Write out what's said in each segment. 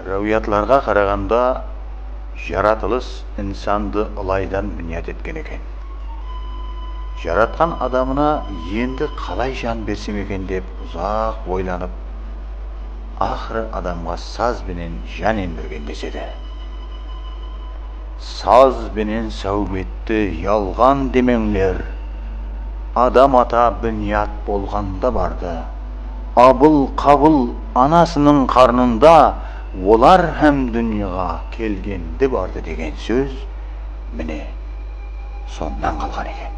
Рауиятларға қарағанда жаратылыс инсанды ылайдан міният еткен екен. Жаратқан адамына енді қалай жан берсем екен деп ұзақ ойланып, ақыры адамға саз бенен жан ендірген деседі. Саз бенен сәубетті ялған демеңлер, адам ата бүният болғанда барды. Абыл қабыл анасының қарнында, олар һәм дүнияға келгенді барды деген сөз міне сондан қалған екен.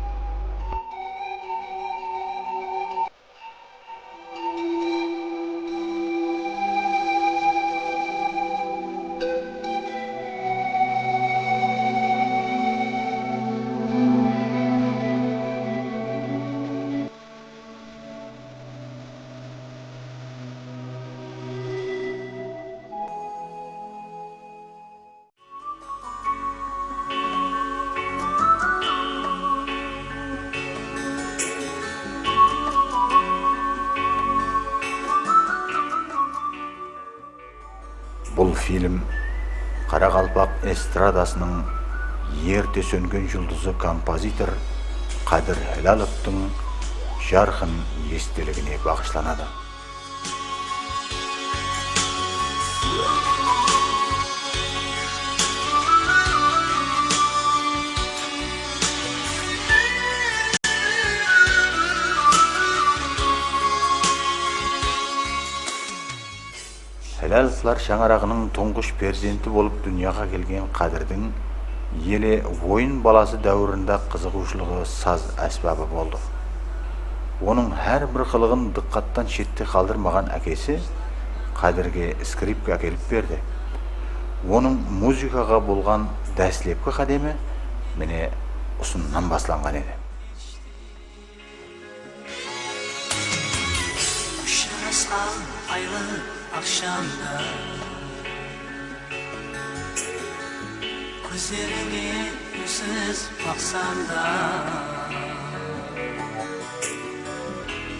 Бұл фильм Қарақалпақ эстрадасының ерте сөнген жұлдызы композитор Қадыр Хелаловтың жарқын естелігіне бағышталады. Хелаловлар шаңырағының тұңғыш перзенті болып дүнияға келген Қадырдың еле ойын баласы дәуірінде қызығушылығы саз әсбабы болды. Оның әрбір қылығын диққаттан шетте қалдырмаған әкесі Қадырге скрипка әкеліп берді. Оның музыкаға болған дәслепкі қадемі міне осыннан басланған еді. Akşamda gözlerine yüzsüz baksam da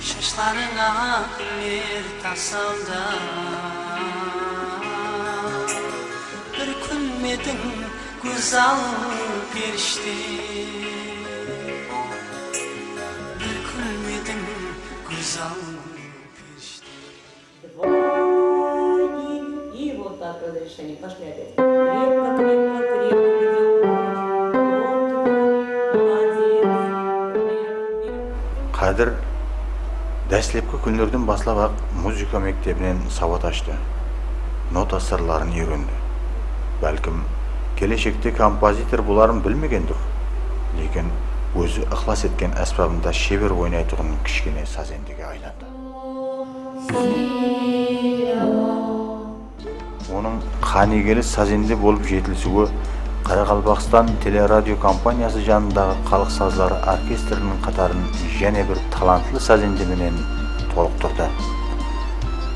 şaşlarına bir taksam da bir külmedin güzel perişte bir külmedin güzel Разрешение пошли опять. Крепко, крепко, крепко ведет. Қадыр дәслепкі күндерден баслап ақ музыка мектебінен сауат ашты. Нота сырларын үйренді. Бәлкім келешекте композитор боларын білмегендір. Лекін өзі ықлас еткен әспабында шебер ойнайтұғын кішкене сазендеге айланды. Оның қанегелі сазенде болып жетілсуі Қарақалпақстан телерадио компаниясы жанындағы халық сазлары оркестрінің қатарын және бір талантлы сазендеменен толықтырды.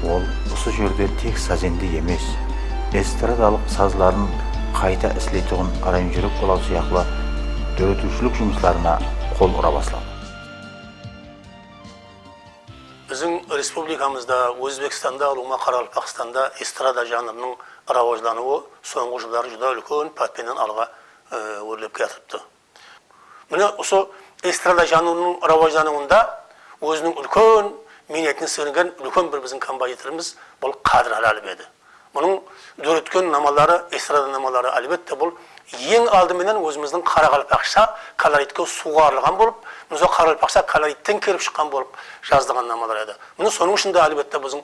Ол осы жерде тек сазенде емес, эстрадалық сазларын қайта іслейтұғын аранжировка болау сияқлы дөретушілік жұмысларына қол ұра бастады. Біздің республикамызда, Өзбекстанда, Қарақалпақстанда эстрада жанрының раваждануы соңғы жылдары жүдә үлкен пәтпенен алға өрлеп кетіпті. Міне осы эстрада жанрының раваждануында өзінің үлкен минетін сіңірген үлкен бір біздің композиторымыз бұл Қадыр Хелалов еді. Мұның дөреткен намалары, эстрада намалары әлбетте бұл ең алдыменен өзіміздің Қарақалпақша колоритке суғарылған болып, мұнда Қарақалпақша колориттен келіп шыққан болып жаздыған намалар еді. Мұны соның ішінде әлбетте біздің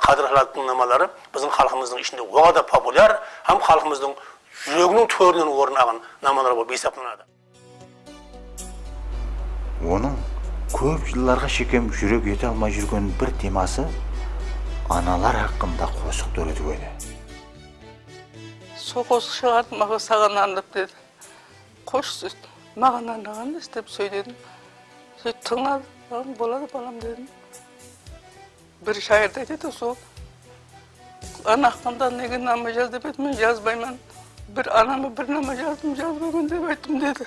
Қадыр Хелаловтың намалары біздің халқымыздың ішінде оғада популяр, һәм халқымыздың жүрегінің төрінен орын алған намалар болып есептелінеді. Оның көп жылдарға шекем жүрек ете алмай жүрген бір темасы аналар hakkında қосық дөрету еді. Соғыс шығарды маған саған арнап деді. Қош сөйт, маған арнаған деп сөйледім. Сөйт тыңдады, болады балам дедім. Бір шайырда деді сол. Ана hakkında неге нама жаз деп еді, мен жазбаймын. Bir anama bir nama жаздым, жазбаймын деп айттым деді.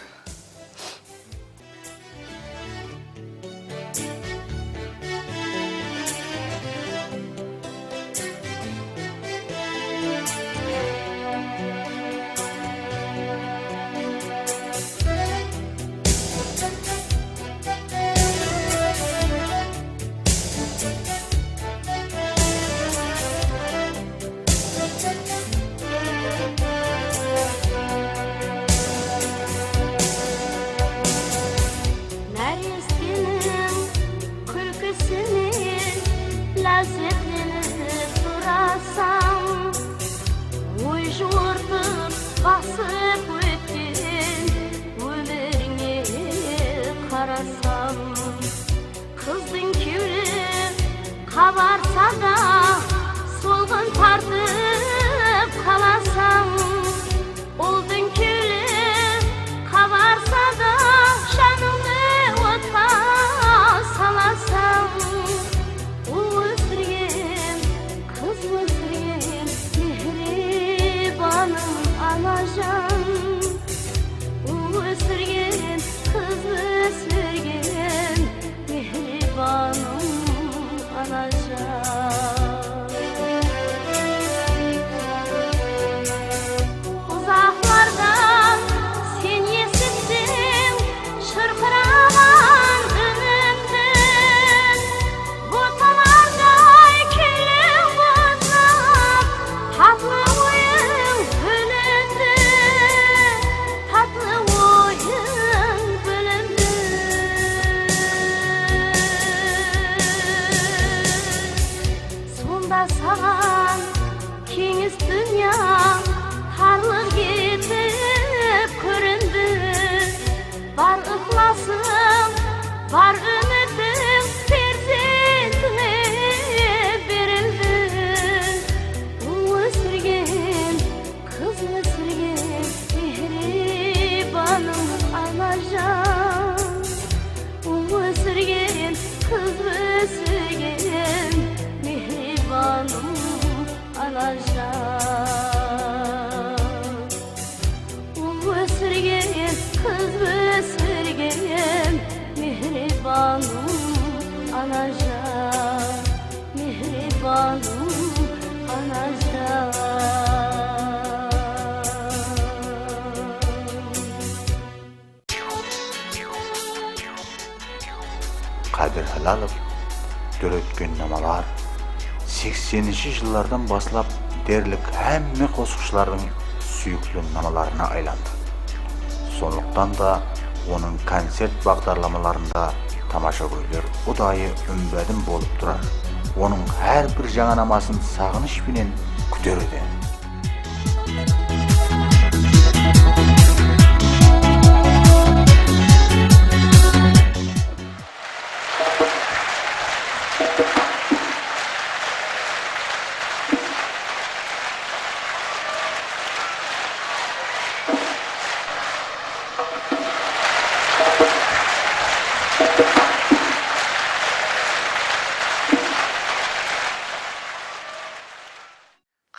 Hasretlenip durasam, oy jurtup basıp ötken ömürüne karasam, kızdın küylü kabarsa da solgun tartıp kalasam, oldun küylü kabarsa da şanımı ota salasam, Uğusriyem, kız Uğusriyem, mihribanım anacan. Uğusriyem, kız Uğusriyem, mihribanım anacan. Uzaklardan sen esittin, şırpıraman önümden. Botalarda küllüm bozak, tatlı oyun bölündü, tatlı oyun bölündü. Sonda sağan keniz dünya tarlık gitip göründü. Var ıhlasım, var ümidim, perzentine verildi. Uğusriyem, kız Uğusriyem, mihribanım anacan. Uğusriyem, kız Uğusriyem, mihribanım anacan. Uğusriyem, kız Uğusriyem, mihribanım anacan. Mihribanım anacan. Kadir Halalov döretken namalar 80-ci yıllardan başlap derlik hemme qoşuqçıların süyüklü namalarına aylandı. Sonluqtan da onun konsert bağdarlamalarında tamaşa koyulur, o dayı ümbedim bolup durar. Onun her bir жаңа namaсын sağınış bilen kütörüdü.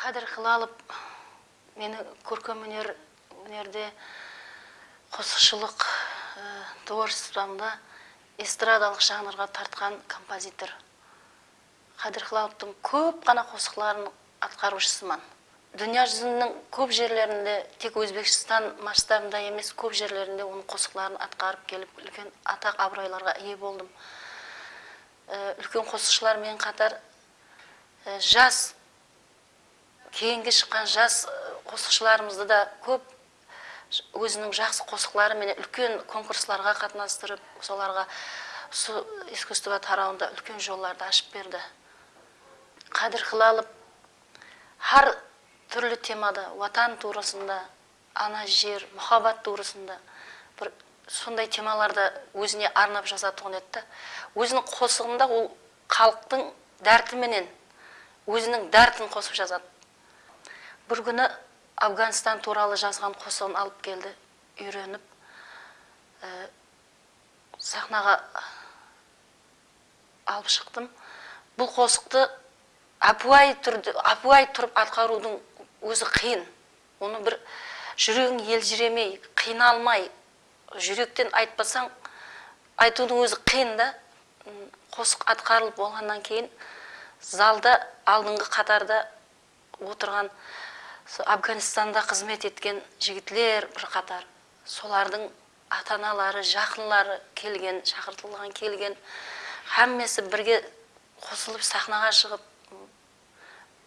Kadir Halalov meni көркем өнерде қосықшылық творчествомда эстрадалық жанрға тартқан композитор. Kadir Halalовтың көп қана қосықларын атқарушысымын. Дүния жүзінің көп жерлерінде, тек Өзбекстан масштабында емес, көп жерлерінде оның қосықларын атқарып келіп, үлкен атақ абыройларға ие болдым. Үлкен қосықшылармен қатар жас кейінгі шыққан жас қосықшыларымызды да көп өзінің жақсы қосықлары мен үлкен конкурсларға қатынастырып, соларға искусство тарауында үлкен жолдарды ашып берді. Kadir Halalov har түрлі темада, ватан турасында, ана жер, мұхаббат турасында бір сондай темаларда өзіне арнап жазатұғын етті. Өзінің қосығында ол халықтың дәртіменен өзінің дәртін қосып жазады. Бір күні Афганистан туралы жазған қосығын алып келді, үйреніп, сахнаға алып шықтым. Бұл қосықты апуай тұрып атқарудың өзі қиын. Оны бір жүрегің елжіремей, қиналмай, жүректен айтпасаң, айтудың өзі қиын да. Қосық атқарылып болғаннан кейін залда алдыңғы қатарда отырған Афганистанда қызмет еткен жігітлер бір қатар. Солардың ата-аналары, жақынлары келген, шақыртылған келген. Хаммесі бірге қосылып сахнаға шығып,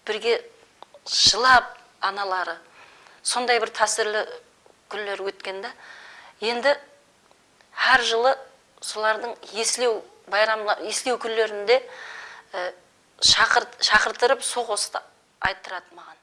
бірге жылап аналары. Сондай бір тәсірлі күндер өткенде. Енді әр жылы солардың еслеу күндерінде шақыртырып соғысты айттырады маған.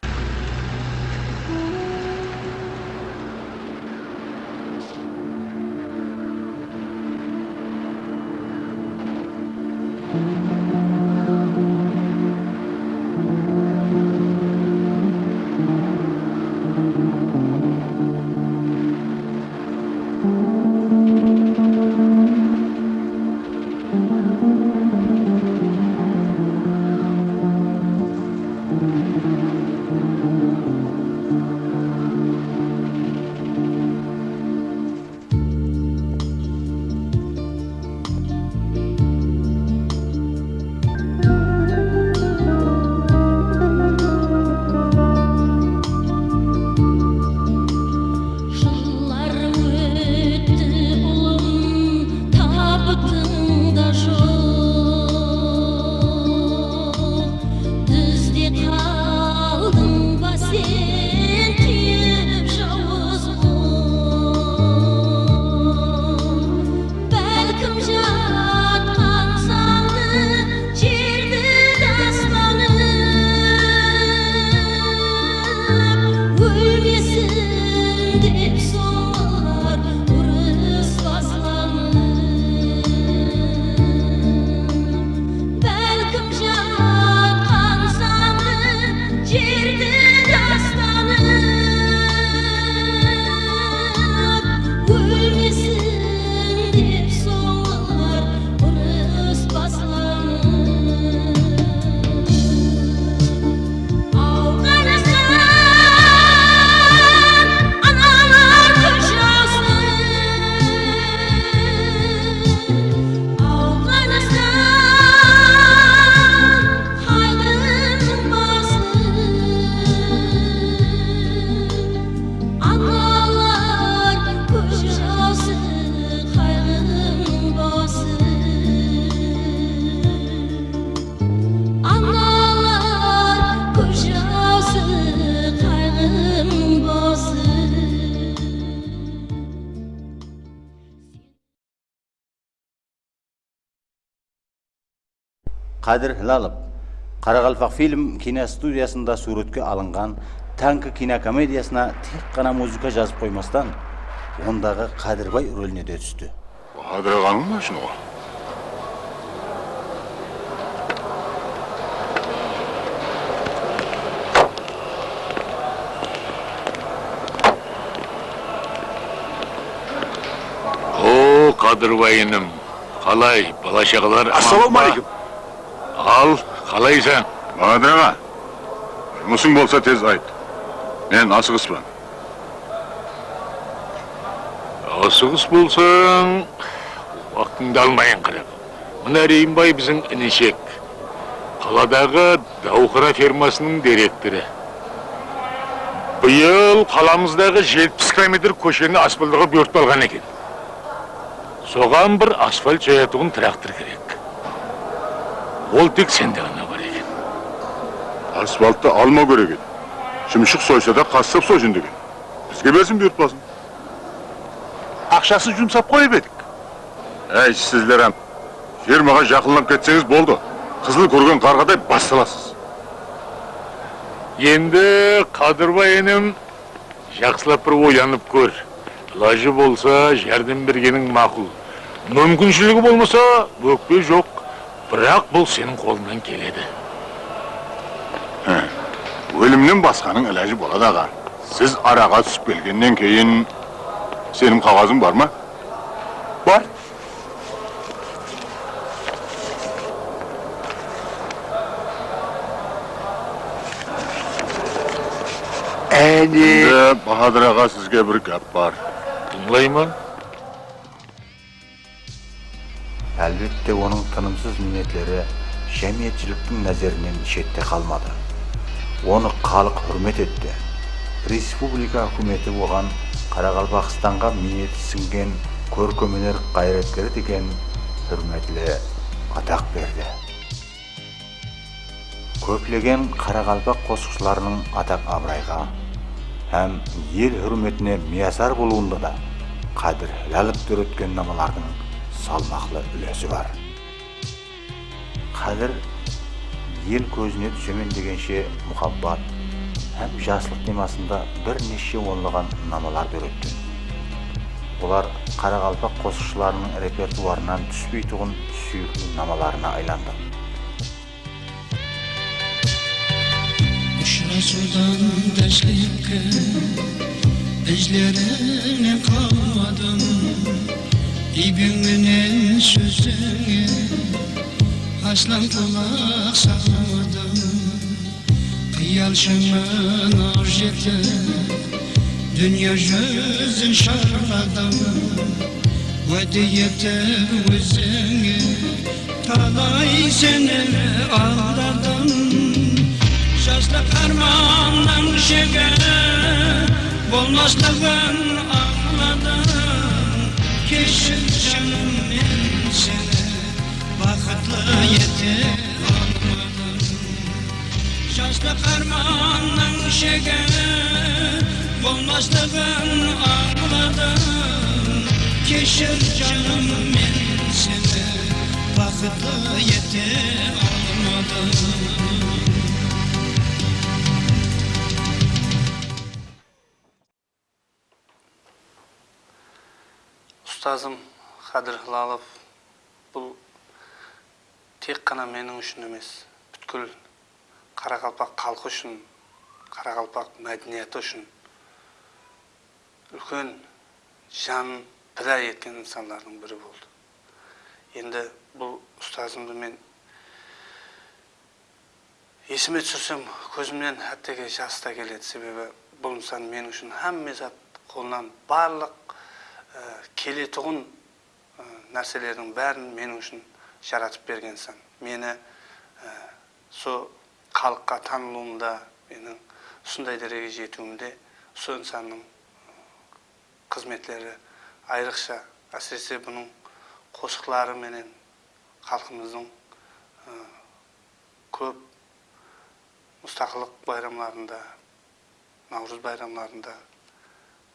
Kadir Hilalov Qaraqalpaq film kinostudiyasında suretke alıngan Tankı kinokomediyasına tek qana muzika жазып koymasdan ondağı Qadirbay rolüne de düştü. Bahadır Ağa'nın mı şunu o? Oo Qadırbay'ınım. Qalay, bala-şaqalar aman. Assalamualaikum. Al, qalaysan? Bahadır Ağa, жұмысың болса tez ayt. Men asығыспын. Asығыс болсаң, вақтыңды алмайын қырып. Мына Рейімбай біздің інішек. Қаладағы Дауқыра фермасының директоры. Биыл қаламыздағы 70 километр көшені асфальтыға бөртіп алған екен. Соған бір асфальт жаятығын трактор керек. Ол тек сенде ғана бар екен. Asfaltты alma керек еді. Шымшық сойса да қассап сойсын деген. Бізге берсін бүйіртпасын. Ақшасы жұмсап қойып едік. Әй, сіздер фермаға жақынлап кетсеңіз болды. Қызыл көрген қарғадай басталасыз. Енді Қадырбай енім жақсылап бір ойланып көр. Лажы болса, жәрдем бергенің мақұл. Мүмкіншілігі болмаса, өкпе жоқ. Бірақ бұл сенің қолынан келеді. Өлімнен басқаның іләжі болады аға. Сіз араға түсіп келгеннен кейін сенің қағазың бар ма? Бар. Енді Bahadır Ağa sizге бір гәп бар. Тыңлаймын. Әлбетте оның тынымсыз минетлері жәмиетчіліктің назарынан шетте қалмады. Оны халық hürmet etті. Республика үкіметі оған Қарақалпақстанға минеті сіңген көркемөнер қайраткері деген hürmetlі атақ берді. Көплеген Қарақалпақ қосқышыларының атақ абырайға һәм ел hürmetіне миясар болуында да Қадыр Hilalовтер өткен намалардың салмақлы үлесі бар. Қадыр ел көзіне түсемен дегенше мұхаббат һәм жаслық темасында бірнеше онлаған намалар өтті. Олар Қарақалпақ қосықшыларының репертуарынан түспей тұғын сүйікті намаларына айланды. Uçrasudan teşrifke Ejlerine kalmadım İbiminin sözüne Aslan kulak saklamadım Kıyal şımın arjeti Dünya gözün şarladım Vediyete özüne Talay seni ağladım Şaşlık armağandan şeker Bolmazlığın ağladım Keşif canım ben seni Vakıtlı yeti almadım Şaşlık armağandan şeker Bolmazlığın ağladım Keşif canım ben seni Vakıtlı yeti almadım Ұстазым Қадыр Хилалов бұл тек қана менің үшін емес, бүткіл Қарақалпақ халқы үшін, Қарақалпақ мәдениеті үшін үлкен жанын піда еткен инсандардың бірі болды. Енді бұл ұстазымды мен есіме түсірсем, көзімнен әттеге жас та келеді. Себебі бұл инсан мен үшін һәмме зат қолынан барлық келетұғын нәрселердің бәрін мен үшін жаратып берген сан. Мені со халыққа танылуымда, менің сондай дәреге жетуімде со инсанның қызметлері айрықша, әсіресе бұның қосықлары менен халқымыздың көп мұстақылық байрамларында, Наурыз байрамларында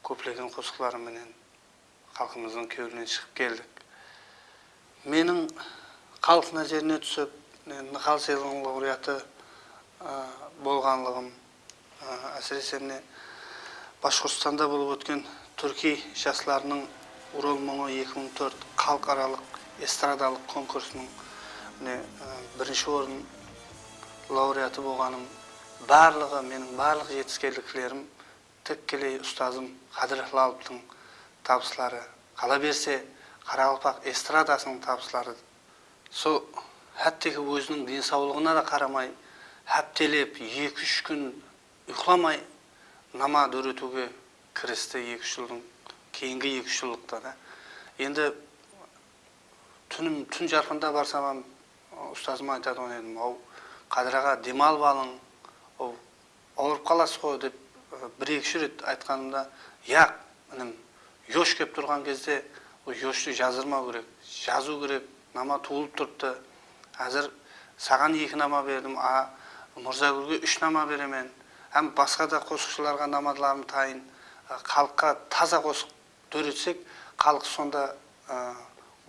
көплеген қосықлары менен халқымыздың көбінен шығып келдік. Менің халық назарына түсіп, Нықал сыйлығының лауреаты болғанлығым, әсіресе Башқұртстанда болып өткен Түрки жастарының Урал мұңы 2004 халықаралық эстрадалық конкурсының бірінші орын лауреаты болғаным, барлығы менің барлық жетіскерліктерім тікелей ұстазым Қадыр Хилаловтың табыслары, қала берсе Қарақалпақ эстрадасының табыслары. Со әттегі өзінің денсаулығына да қарамай, әптелеп 2-3 күн ұйқыламай намаз өретуге кірісті 2 жылдың кейінгі 2 жылдықта да. Енді түн жарқында барсам, ұстазыма айтады едім, ау Қадыраға демалып алың, ауырып қаласыз ғой деп 1-2 рет айтқанымда, яқ, Yoş kеп тұрған кезде, o yoşты жазырмау керек, жазу керек, нама туылып тұрыпты. Әзір саған 2 нама бердім, Мұрзагүлге 3 нама беремен. Әм басқа да қосықшыларға намадларым тайын, халыққа таза қосық төретсек, халық сонда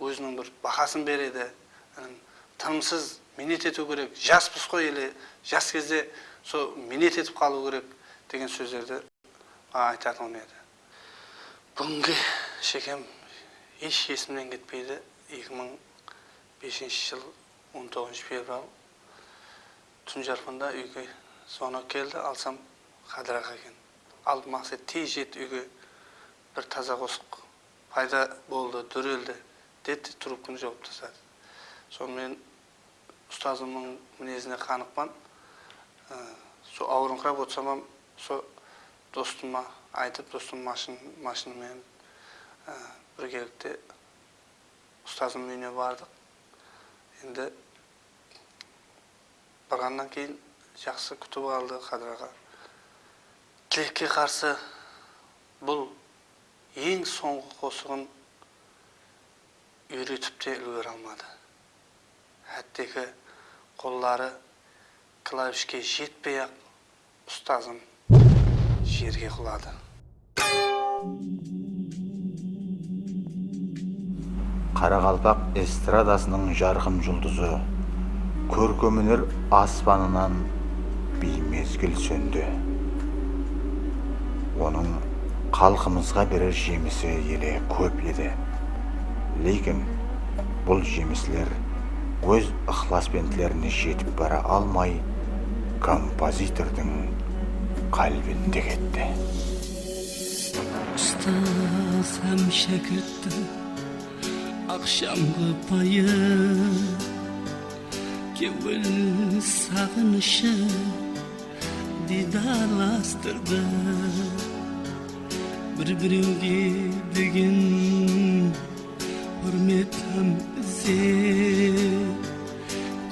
өзінің бір бақасын береді. Тынымсыз минет ету керек, жаспыз қой еле, жас кезде со минет етіп қалу керек деген сөздерді айтатын еді. Бүгінгі шекем еш есімнен кетпейді. 2005 жыл 19 феврал түн жарқында үйге звонок келді, алсам Қадыраға екен. Алып мақсат тез жет үйге, бір таза қосық пайда болды, дүрелді деді, трубканы жауып тастады. Сонымен ұстазымның мінезіне қанықпан, со ауырыңқырап отырсам, со достыма айтып, достым машинамен біргелікте ұстазым үйіне бардық. Енді барғаннан кейін жақсы күтіп алды Қадыраға. Тілекке қарсы бұл ең соңғы қосығын үйретіп те үлгере алмады. Әттегі қоллары клавишке жетпей-ақ ұстазым жерге құлады. Қарақалпақ эстрадасының жарқын жұлдызы, Көркөмүнөр аспанынан bir mezgil söndü. Onun halkımızga birer jemisi ele köp edi. Lekin bul jemisler öz ıhlasbentlerine jetip bara almay kompozitorдың kalbinde ketdi. Ustaz hem şakirtti akşamgı payı Kevil sağınışı didarlastırdı Bir-birimge degen hürmet hem izzet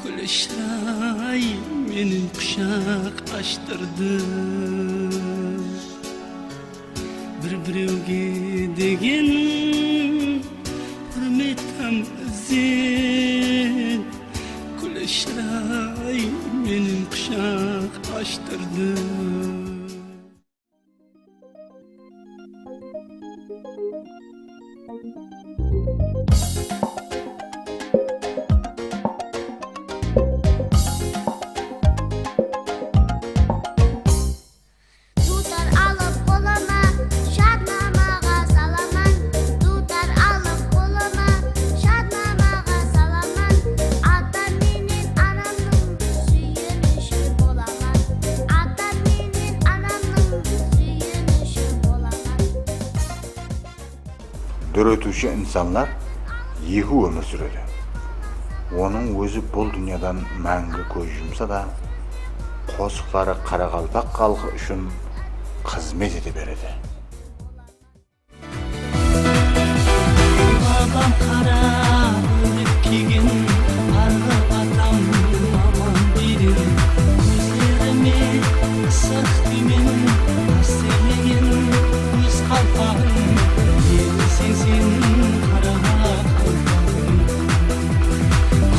Kulşay menin kuşak açtırdı Bir-birimge degen hürmet hem izzet Kulşay menin kuşak açtırdı Dörötüşü insanlar yehu ömür süredi. Onun özü bul dünyadan мәңгі көз жұмса да, қосықтары Қарақалпақ халқы үшін қызмет ете береді. Babam kara ölüp kigin Argı atam aman birin Gözlerime ısık dimin Haseleyin öz kalpağın Sensin kara kalpağın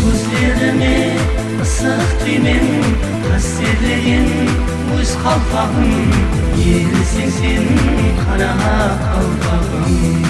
Gözlerime ısık dimin Haseleyin öz kalpağın Sensin kara kalpağın